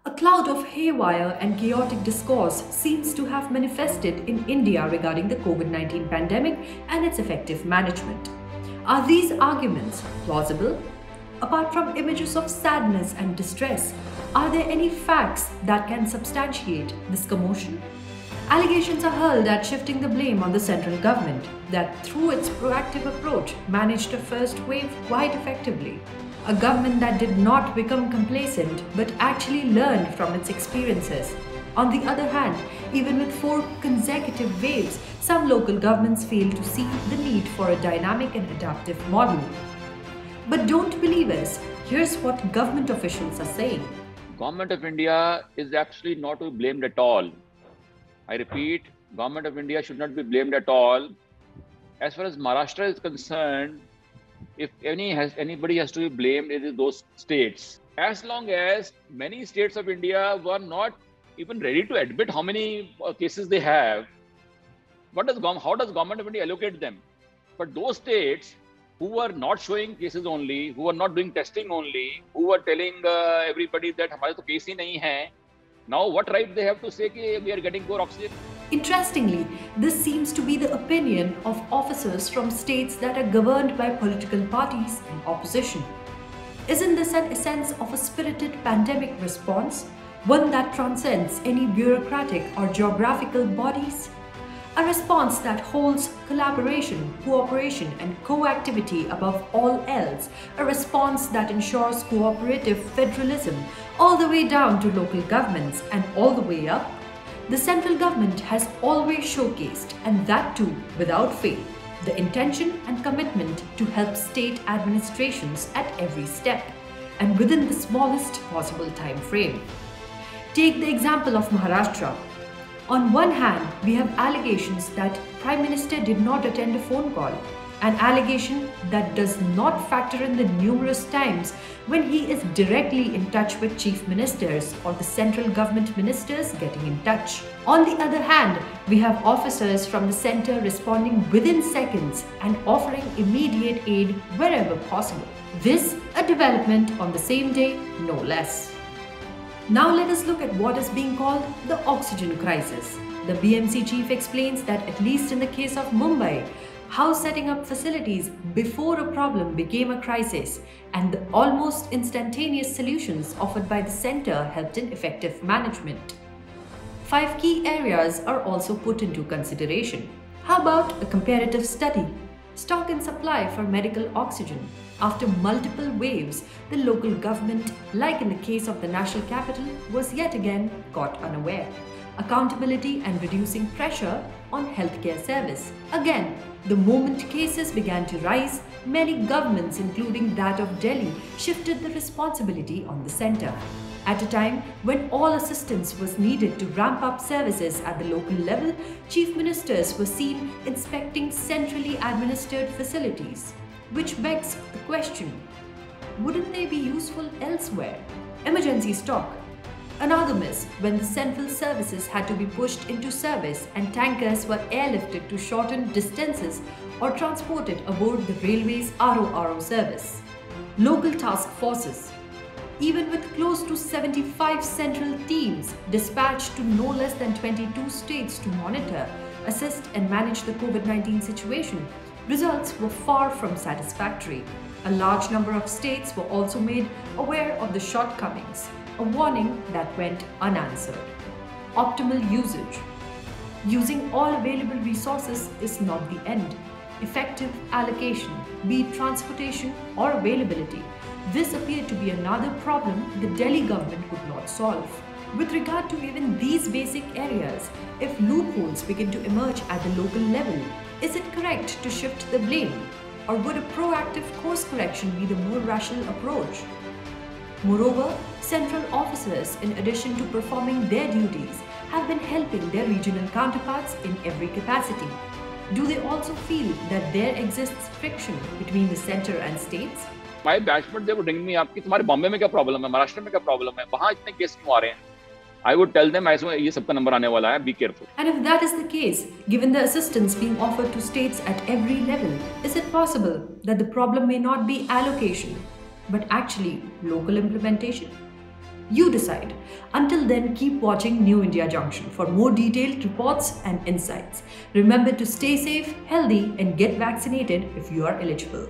A cloud of haywire and chaotic discourse seems to have manifested in India regarding the COVID-19 pandemic and its effective management. Are these arguments plausible? Apart from images of sadness and distress, are there any facts that can substantiate this commotion? Allegations are hurled at shifting the blame on the central government that, through its proactive approach, managed the first wave quite effectively. A government that did not become complacent but actually learned from its experiences. On the other hand, even with 4 consecutive waves, some local governments fail to see the need for a dynamic and adaptive model. But don't believe us. Here's what government officials are saying. Government of India is actually not to be blamed at all. I repeat, Government of India should not be blamed at all. As far as Maharashtra is concerned, if anybody has to be blamed, it is those states. As long as many states of India were not even ready to admit how many cases they have, how does Government of India allocate them? But those states who were not showing cases only, who were not doing testing only, who were telling everybody that हमारे तो case ही नहीं है, now what right they have to say कि we are getting more oxygen? Interestingly, this seems to be the opinion of officers from states that are governed by political parties in opposition. Isn't this an essence of a spirited pandemic response, one that transcends any bureaucratic or geographical bodies? A response that holds collaboration, cooperation, and co-activity above all else. A response that ensures cooperative federalism all the way down to local governments and all the way up. The central government has always showcased, and that too without fail, the intention and commitment to help state administrations at every step and within the smallest possible time frame. Take the example of Maharashtra. On one hand, we have allegations that Prime Minister did not attend a phone call, an allegation that does not factor in the numerous times when he is directly in touch with chief ministers or the central government ministers getting in touch. On the other hand, we have officers from the center responding within seconds and offering immediate aid wherever possible. This a development on the same day, no less. Now let us look at what is being called the oxygen crisis. The BMC chief explains that at least in the case of Mumbai, how setting up facilities before a problem became a crisis and the almost instantaneous solutions offered by the center helped in effective management. 5 key areas are also put into consideration. How about a comparative study? Stock and supply for medical oxygen. After multiple waves, the local government, like in the case of the national capital, was yet again caught unaware. Accountability and reducing pressure on healthcare service. Again, the moment cases began to rise, many governments, including that of Delhi, shifted the responsibility on the centre. At a time when all assistance was needed to ramp up services at the local level, chief ministers were seen inspecting centrally administered facilities. Which begs the question, wouldn't they be useful elsewhere? Emergency stock. Another miss when the central services had to be pushed into service and tankers were airlifted to shorten distances or transported aboard the railway's RORO service. Local task forces. Even with close to 75 central teams dispatched to no less than 22 states to monitor, assist and manage the COVID-19 situation, results were far from satisfactory. A large number of states were also made aware of the shortcomings, a warning that went unanswered. Optimal usage. Using all available resources is not the end. Effective allocation, be it transportation or availability. This appeared to be another problem the Delhi government could not solve. With regard to even these basic areas, if loopholes begin to emerge at the local level, is it correct to shift the blame? Or would a proactive course correction be the more rational approach? Moreover, central officers, in addition to performing their duties, have been helping their regional counterparts in every capacity. Do they also feel that there exists friction between the center and states? My batchmate, they would ring me up कि तुम्हारे बॉम्बे में क्या problem है, महाराष्ट्र में क्या problem है, वहाँ इतने केस क्यों आ रहे हैं? I would tell them ऐसे ये सबका नंबर आने वाला है, be careful. And if that is the case, given the assistance being offered to states at every level, is it possible that the problem may not be allocation, but actually local implementation? You decide. Until then, keep watching New India Junction for more detailed reports and insights. Remember to stay safe, healthy, and get vaccinated if you are eligible.